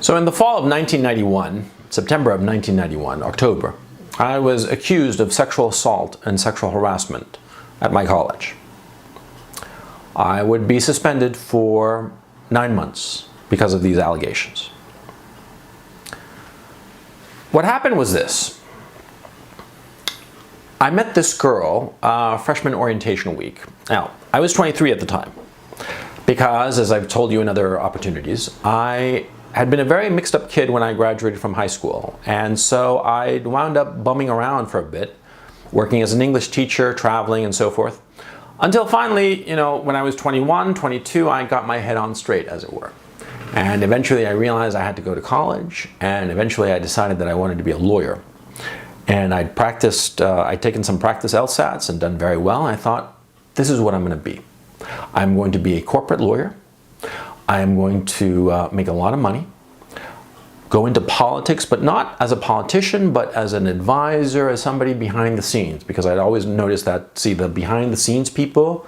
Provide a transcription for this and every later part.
So in the fall of 1991, September of 1991, October, I was accused of sexual assault and sexual harassment at my college. I would be suspended for 9 months because of these allegations. What happened was this. I met this girl freshman orientation week. Now, I was 23 at the time because, as I've told you in other opportunities, I had been a very mixed up kid when I graduated from high school. And so I wound up bumming around for a bit, working as an English teacher, traveling and so forth. Until finally, when I was 21, 22, I got my head on straight, as it were. And eventually I realized I had to go to college, and eventually I decided that I wanted to be a lawyer. And I'd taken some practice LSATs and done very well. And I thought, this is what I'm going to be. I'm going to be a corporate lawyer. I am going to make a lot of money, go into politics, but not as a politician, but as an advisor, as somebody behind the scenes, because I'd always noticed that, the behind the scenes people,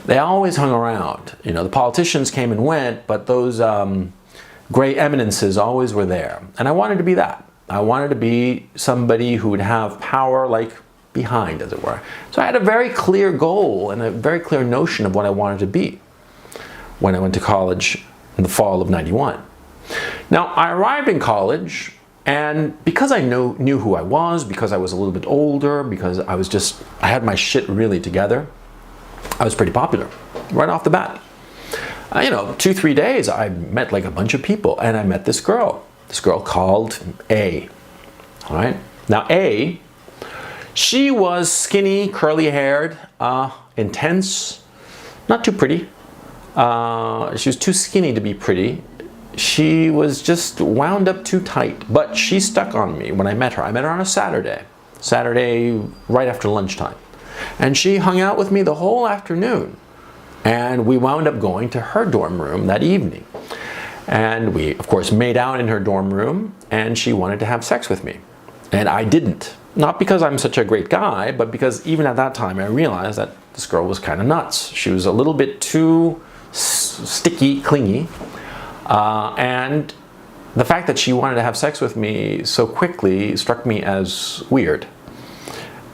they always hung around. The politicians came and went, but those gray eminences always were there. And I wanted to be that. I wanted to be somebody who would have power, like, behind, as it were. So I had a very clear goal and a very clear notion of what I wanted to be when I went to college in the fall of '91. Now, I arrived in college, and because I knew who I was, because I was a little bit older, because I had my shit really together, I was pretty popular right off the bat. 2-3 days, I met like a bunch of people, and I met this girl called A. All right. Now, A, she was skinny, curly-haired, intense, not too pretty. She was too skinny to be pretty. She was just wound up too tight, but she stuck on me when I met her. I met her on a Saturday right after lunchtime. And she hung out with me the whole afternoon. And we wound up going to her dorm room that evening. And we, of course, made out in her dorm room, and she wanted to have sex with me. And I didn't. Not because I'm such a great guy, but because even at that time I realized that this girl was kind of nuts. She was a little bit too sticky, clingy. And the fact that she wanted to have sex with me so quickly struck me as weird.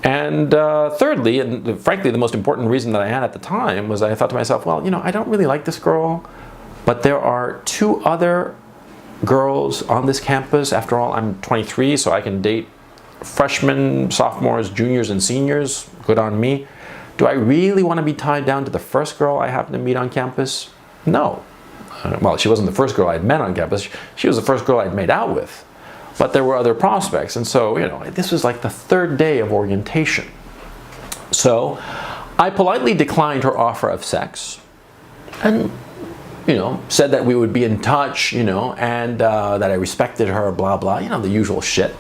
And thirdly, and frankly the most important reason that I had at the time, was I thought to myself, well, I don't really like this girl, but there are 2 other girls on this campus. After all, I'm 23, so I can date freshmen, sophomores, juniors, and seniors. Good on me. Do I really want to be tied down to the first girl I happen to meet on campus? No. Well, she wasn't the first girl I'd met on campus. She was the first girl I'd made out with. But there were other prospects. And so, this was like the 3rd day of orientation. So I politely declined her offer of sex and, said that we would be in touch, and that I respected her, blah, blah, the usual shit,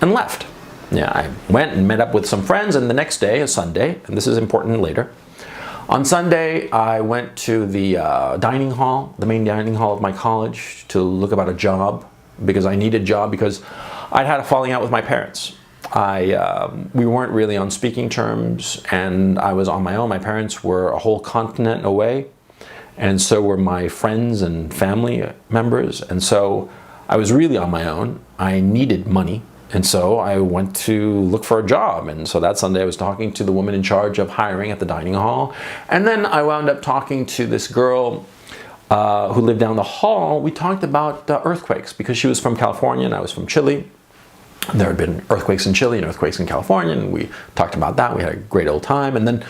and left. Yeah, I went and met up with some friends, and the next day, a Sunday, and this is important later, on Sunday, I went to the dining hall, the main dining hall of my college, to look about a job, because I needed a job, because I'd had a falling out with my parents. We weren't really on speaking terms, and I was on my own. My parents were a whole continent away, and so were my friends and family members, and so I was really on my own. I needed money. And so I went to look for a job. And so that Sunday I was talking to the woman in charge of hiring at the dining hall. And then I wound up talking to this girl who lived down the hall. We talked about earthquakes, because she was from California and I was from Chile. There had been earthquakes in Chile and earthquakes in California, and we talked about that. We had a great old time. And then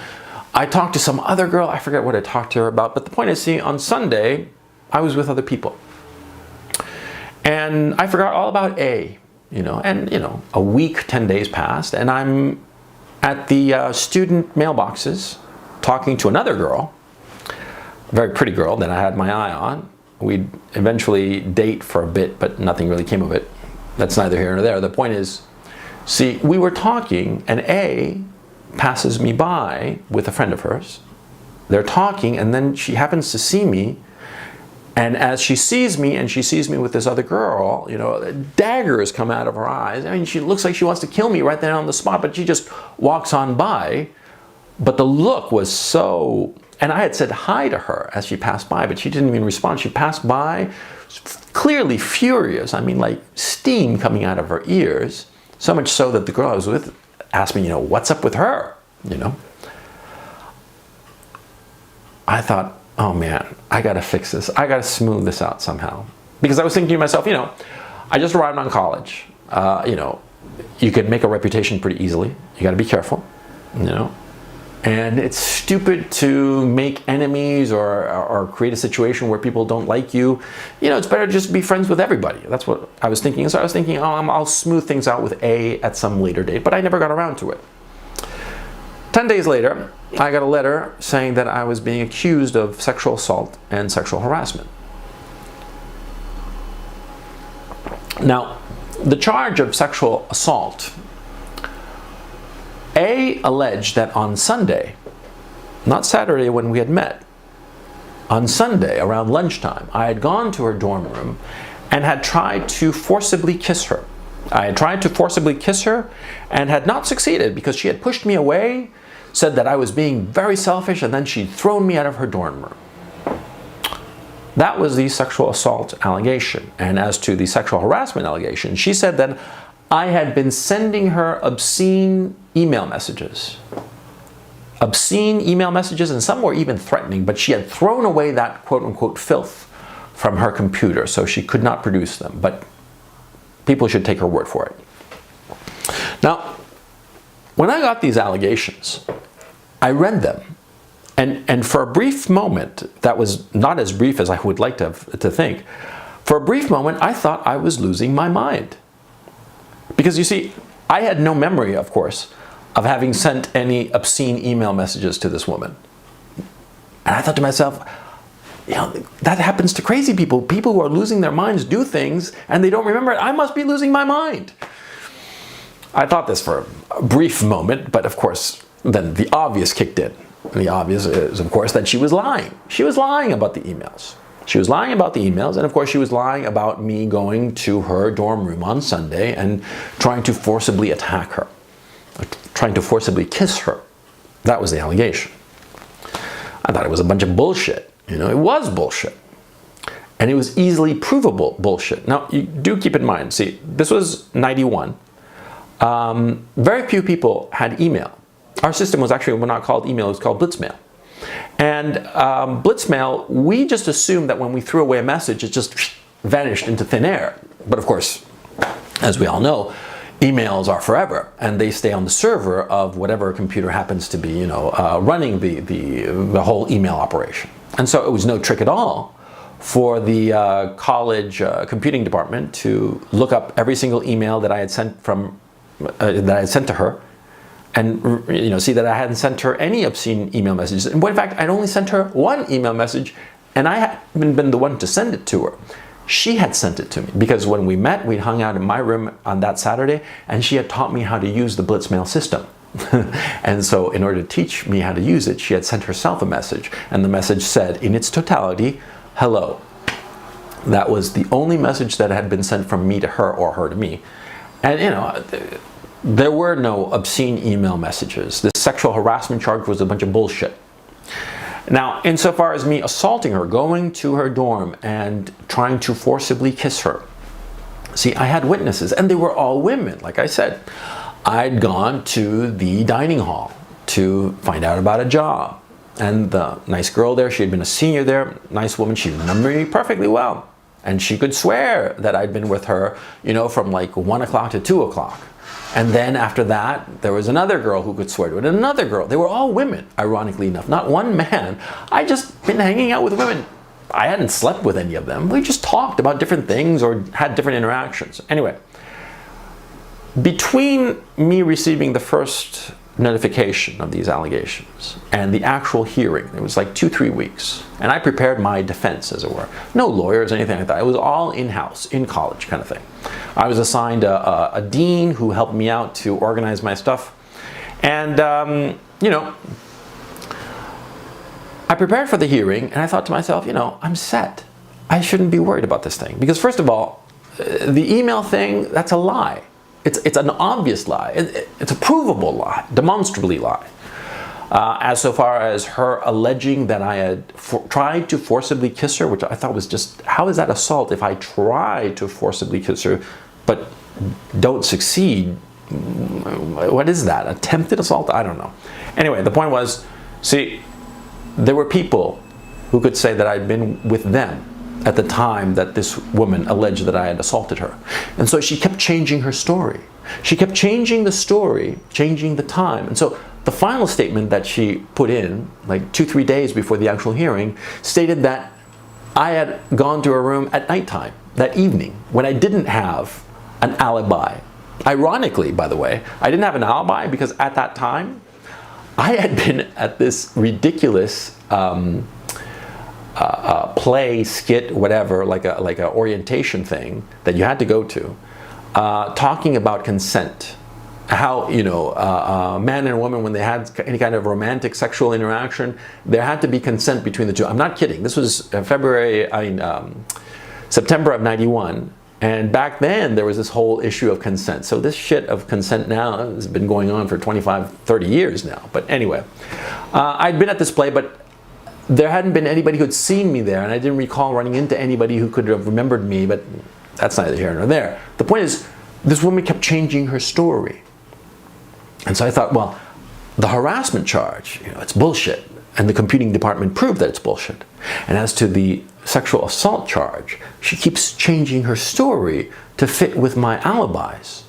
I talked to some other girl. I forget what I talked to her about. But the point is, on Sunday, I was with other people. And I forgot all about A. A week, 10 days passed, and I'm at the student mailboxes talking to another girl, a very pretty girl that I had my eye on. We'd eventually date for a bit, but nothing really came of it. That's neither here nor there. The point is, we were talking, and A passes me by with a friend of hers. They're talking, and then she happens to see me. And as she sees me, and she sees me with this other girl, daggers come out of her eyes. I mean, she looks like she wants to kill me right there on the spot, but she just walks on by. But the look was so And I had said hi to her as she passed by, but she didn't even respond. She passed by, clearly furious. I mean, like steam coming out of her ears. So much so that the girl I was with asked me, what's up with her? I thought, oh man, I gotta fix this. I gotta smooth this out somehow. Because I was thinking to myself, I just arrived on college. You could make a reputation pretty easily. You gotta be careful, And it's stupid to make enemies or create a situation where people don't like you. It's better to just be friends with everybody. That's what I was thinking. So I was thinking, I'll smooth things out with A at some later date, but I never got around to it. 10 days later, I got a letter saying that I was being accused of sexual assault and sexual harassment. Now, the charge of sexual assault, A alleged that on Sunday, not Saturday when we had met, on Sunday around lunchtime, I had gone to her dorm room and had tried to forcibly kiss her. I had tried to forcibly kiss her and had not succeeded because she had pushed me away, said that I was being very selfish, and then she'd thrown me out of her dorm room. That was the sexual assault allegation. And as to the sexual harassment allegation, she said that I had been sending her obscene email messages. Obscene email messages, and some were even threatening, but she had thrown away that quote-unquote filth from her computer, so she could not produce them. But people should take her word for it. Now, when I got these allegations, I read them. And for a brief moment, that was not as brief as I would like to think, for a brief moment, I thought I was losing my mind. Because you see, I had no memory, of course, of having sent any obscene email messages to this woman. And I thought to myself, that happens to crazy people. People who are losing their minds do things and they don't remember it. I must be losing my mind. I thought this for a brief moment, but of course, then the obvious kicked in. And the obvious is, of course, that she was lying. She was lying about the emails. She was lying about the emails, and of course she was lying about me going to her dorm room on Sunday and trying to forcibly attack her, trying to forcibly kiss her. That was the allegation. I thought it was a bunch of bullshit. It was bullshit. And it was easily provable bullshit. Now, you do keep in mind, see, this was 91. Very few people had email. Our system was actually not called email, it was called blitzmail. And blitzmail, we just assumed that when we threw away a message, it just vanished into thin air. But of course, as we all know, emails are forever, and they stay on the server of whatever computer happens to be, running the whole email operation. And so it was no trick at all for the college computing department to look up every single email that I had sent to her, and see that I hadn't sent her any obscene email messages. And in fact, I'd only sent her one email message, and I hadn't been the one to send it to her. She had sent it to me because when we met, we hung out in my room on that Saturday, and she had taught me how to use the blitzmail system. And so in order to teach me how to use it, she had sent herself a message, and the message said in its totality, "Hello." That was the only message that had been sent from me to her or her to me. And there were no obscene email messages. This sexual harassment charge was a bunch of bullshit. Now, insofar as me assaulting her, going to her dorm and trying to forcibly kiss her, see, I had witnesses, and they were all women. Like I said, I'd gone to the dining hall to find out about a job. And the nice girl there, she had been a senior there, nice woman, she remembered me perfectly well. And she could swear that I'd been with her, from like 1 o'clock to 2 o'clock. And then after that, there was another girl who could swear to it, and another girl. They were all women, ironically enough, not one man. I just been hanging out with women. I hadn't slept with any of them. We just talked about different things or had different interactions. Anyway, between me receiving the first notification of these allegations and the actual hearing, it was like 2-3 weeks. And I prepared my defense, as it were. No lawyers, anything like that. It was all in-house, in college kind of thing. I was assigned a dean who helped me out to organize my stuff. And, I prepared for the hearing, and I thought to myself, I'm set. I shouldn't be worried about this thing. Because first of all, the email thing, that's a lie. It's an obvious lie. It's a provable lie, demonstrably lie. as so far as her alleging that I had tried to forcibly kiss her, which I thought was just, how is that assault if I try to forcibly kiss her but don't succeed? What is that? Attempted assault? I don't know. Anyway, the point was, see, there were people who could say that I'd been with them at the time that this woman alleged that I had assaulted her. And so she kept changing her story. She kept changing the story, changing the time. And so the final statement that she put in, like 2-3 days before the actual hearing, stated that I had gone to her room at nighttime, that evening, when I didn't have an alibi. Ironically, by the way, I didn't have an alibi because at that time, I had been at this ridiculous play, skit, whatever, like a orientation thing that you had to go to, talking about consent. How, you know, a man and a woman, when they had any kind of romantic sexual interaction, there had to be consent between the two. I'm not kidding. This was September of '91. And back then, there was this whole issue of consent. So this shit of consent now has been going on for 25, 30 years now. But anyway, I'd been at this play, but there hadn't been anybody who had seen me there, and I didn't recall running into anybody who could have remembered me, but that's neither here nor there. The point is, this woman kept changing her story. And so I thought, well, the harassment charge, you know, it's bullshit. And the computing department proved that it's bullshit. And as to the sexual assault charge, she keeps changing her story to fit with my alibis.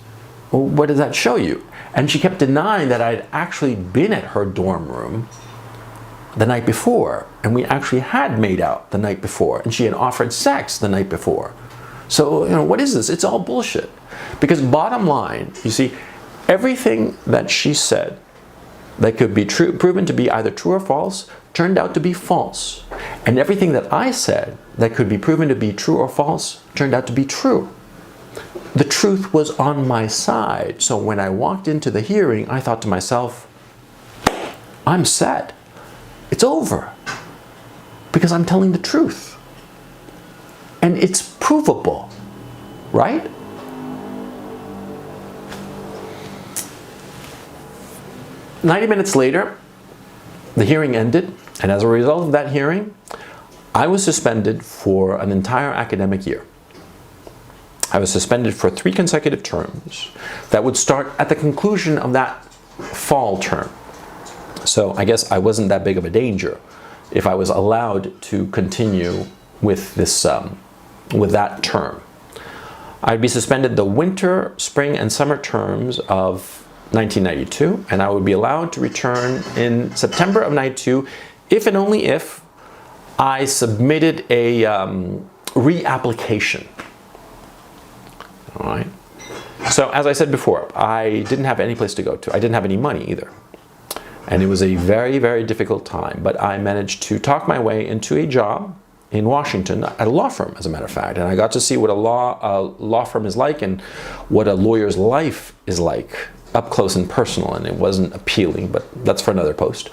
Well, what does that show you? And she kept denying that I'd actually been at her dorm room the night before, and we actually had made out the night before, and she had offered sex the night before. So, you know, what is this? It's all bullshit. Because bottom line, you see, everything that she said that could be true, proven to be either true or false, turned out to be false. And everything that I said that could be proven to be true or false turned out to be true. The truth was on my side. So when I walked into the hearing, I thought to myself, I'm set. It's over. Because I'm telling the truth. And it's provable, right? "90 minutes later, the hearing ended, and as a result of that hearing, I was suspended for an entire academic year. I was suspended for 3 consecutive terms that would start at the conclusion of that fall term. So I guess I wasn't that big of a danger if I was allowed to continue with this, with that term. I'd be suspended the winter, spring, and summer terms of 1992, and I would be allowed to return in September of '92 if and only if I submitted a reapplication. All right. So as I said before, I didn't have any place to go to. I didn't have any money either. And it was a very, very difficult time, but I managed to talk my way into a job in Washington at a law firm, as a matter of fact. And I got to see what a law firm is like and what a lawyer's life is like, up close and personal, and it wasn't appealing, but that's for another post.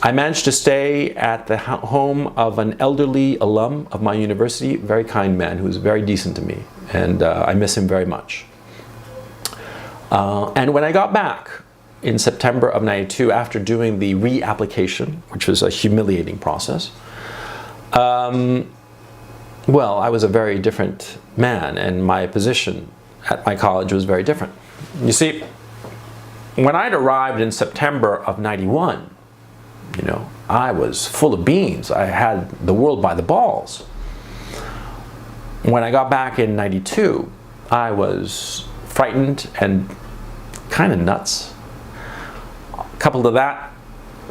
I managed to stay at the home of an elderly alum of my university, very kind man who was very decent to me, and I miss him very much. And when I got back in September of '92, after doing the reapplication, which was a humiliating process, well, I was a very different man, and my position at my college was very different. You see, when I'd arrived in September of '91, you know, I was full of beans. I had the world by the balls. When I got back in '92, I was frightened and kind of nuts. Coupled to that,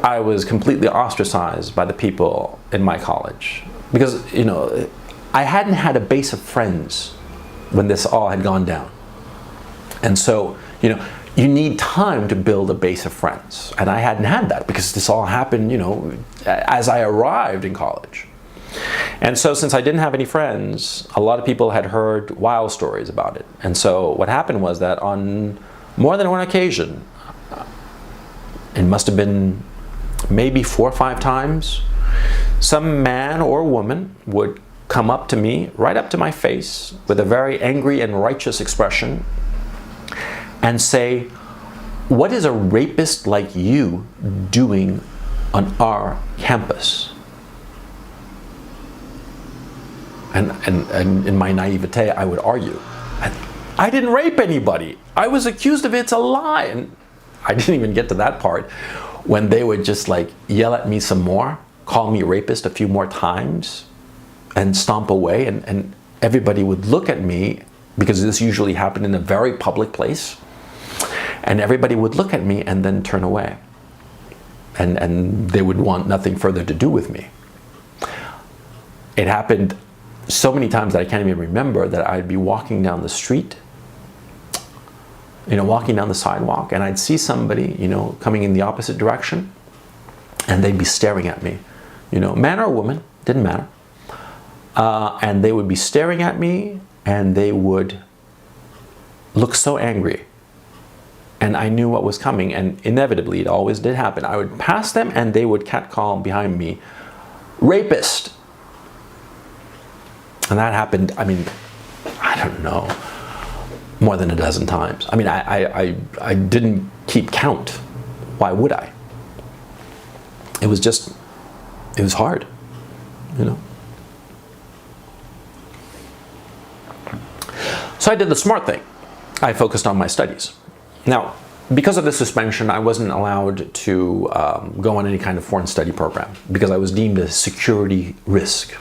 I was completely ostracized by the people in my college. Because, you know, I hadn't had a base of friends when this all had gone down. And so, you know, you need time to build a base of friends. And I hadn't had that because this all happened, you know, as I arrived in college. And so since I didn't have any friends, a lot of people had heard wild stories about it. And so what happened was that on more than one occasion, it must have been maybe 4 or 5 times, some man or woman would come up to me, right up to my face, with a very angry and righteous expression, and say, what is a rapist like you doing on our campus? And in my naivete, I would argue, I didn't rape anybody. I was accused of it. It's a lie. And I didn't even get to that part when they would just like yell at me some more, call me a rapist a few more times, and stomp away. And everybody would look at me, because this usually happened in a very public place. And everybody would look at me and then turn away. And they would want nothing further to do with me. It happened so many times that I can't even remember that I'd be walking down the street, walking down the sidewalk, and I'd see somebody, coming in the opposite direction, and they'd be staring at me, man or woman, didn't matter. And they would be staring at me, and they would look so angry. And I knew what was coming, and inevitably, it always did happen. I would pass them, and they would catcall behind me, rapist. And that happened, I don't know, more than a dozen times. I didn't keep count. Why would I? It was hard, So I did the smart thing. I focused on my studies. Now, because of the suspension, I wasn't allowed to go on any kind of foreign study program because I was deemed a security risk.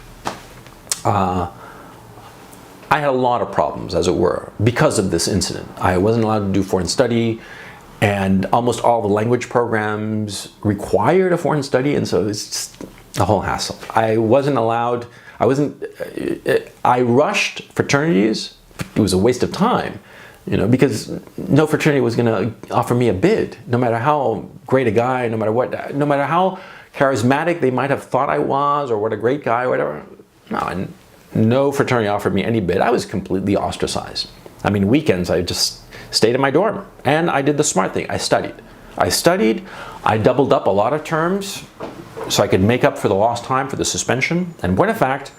I had a lot of problems, as it were, because of this incident. I wasn't allowed to do foreign study, and almost all the language programs required a foreign study, and so it's just a whole hassle. I rushed fraternities. It was a waste of time, because no fraternity was going to offer me a bid, no matter how great a guy, no matter how charismatic they might have thought I was, or what a great guy, or whatever. No fraternity offered me any bid. I was completely ostracized. Weekends, I just stayed in my dorm, and I did the smart thing. I studied. I doubled up a lot of terms so I could make up for the lost time for the suspension. And when in fact,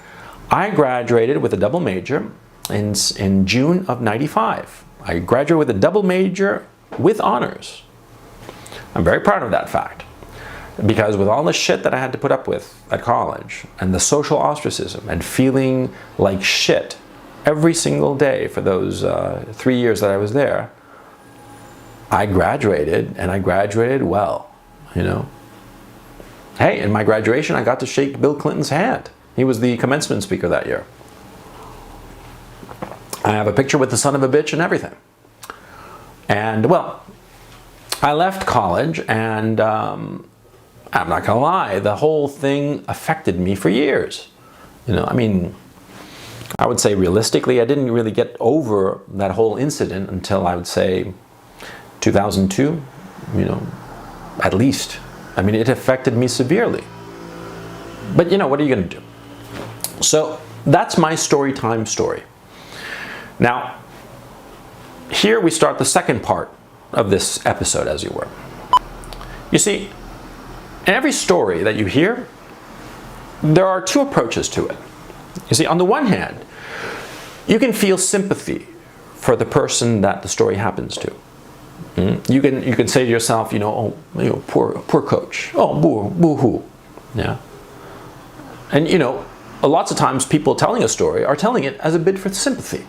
I graduated with a double major in June of '95. I graduated with a double major with honors. I'm very proud of that fact. Because with all the shit that I had to put up with at college, and the social ostracism, and feeling like shit every single day for those 3 years that I was there, I graduated, and I graduated well, Hey, in my graduation, I got to shake Bill Clinton's hand. He was the commencement speaker that year. I have a picture with the son of a bitch and everything. And, well, I left college, and I'm not gonna lie, the whole thing affected me for years. I would say realistically, I didn't really get over that whole incident until I would say 2002, at least. It affected me severely. But what are you gonna do? So that's my story time story. Now, here we start the second part of this episode, as you were. You see, in every story that you hear, there are two approaches to it. You see, on the one hand, you can feel sympathy for the person that the story happens to. You can say to yourself, poor coach. Oh, boo-hoo. Yeah. And lots of times people telling a story are telling it as a bid for sympathy.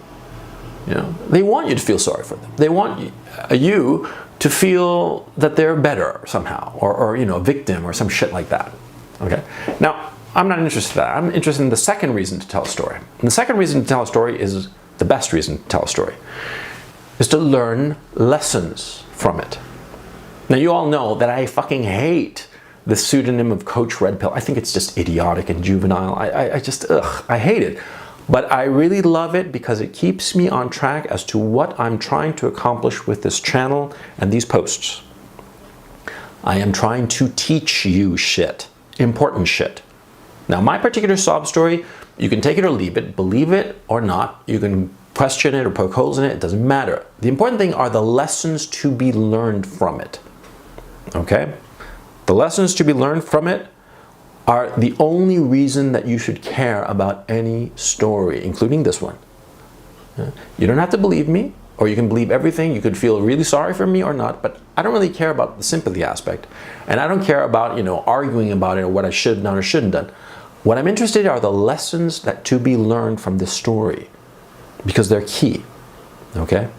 They want you to feel sorry for them. They want you to feel that they're better somehow, or a victim or some shit like that. Okay. Now, I'm not interested in that. I'm interested in the second reason to tell a story. And the second reason to tell a story is the best reason to tell a story, is to learn lessons from it. Now, you all know that I fucking hate the pseudonym of Coach Red Pill. I think it's just idiotic and juvenile. I hate it. But I really love it because it keeps me on track as to what I'm trying to accomplish with this channel and these posts. I am trying to teach you shit, important shit. Now, my particular sob story, you can take it or leave it, believe it or not. You can question it or poke holes in it. It doesn't matter. The important thing are the lessons to be learned from it. Okay? The lessons to be learned from it are the only reason that you should care about any story, including this one. You don't have to believe me or you can believe everything. You could feel really sorry for me or not, but I don't really care about the sympathy aspect. And I don't care about, arguing about it or what I should have done or shouldn't have done. What I'm interested in are the lessons that to be learned from this story, because they're key, okay?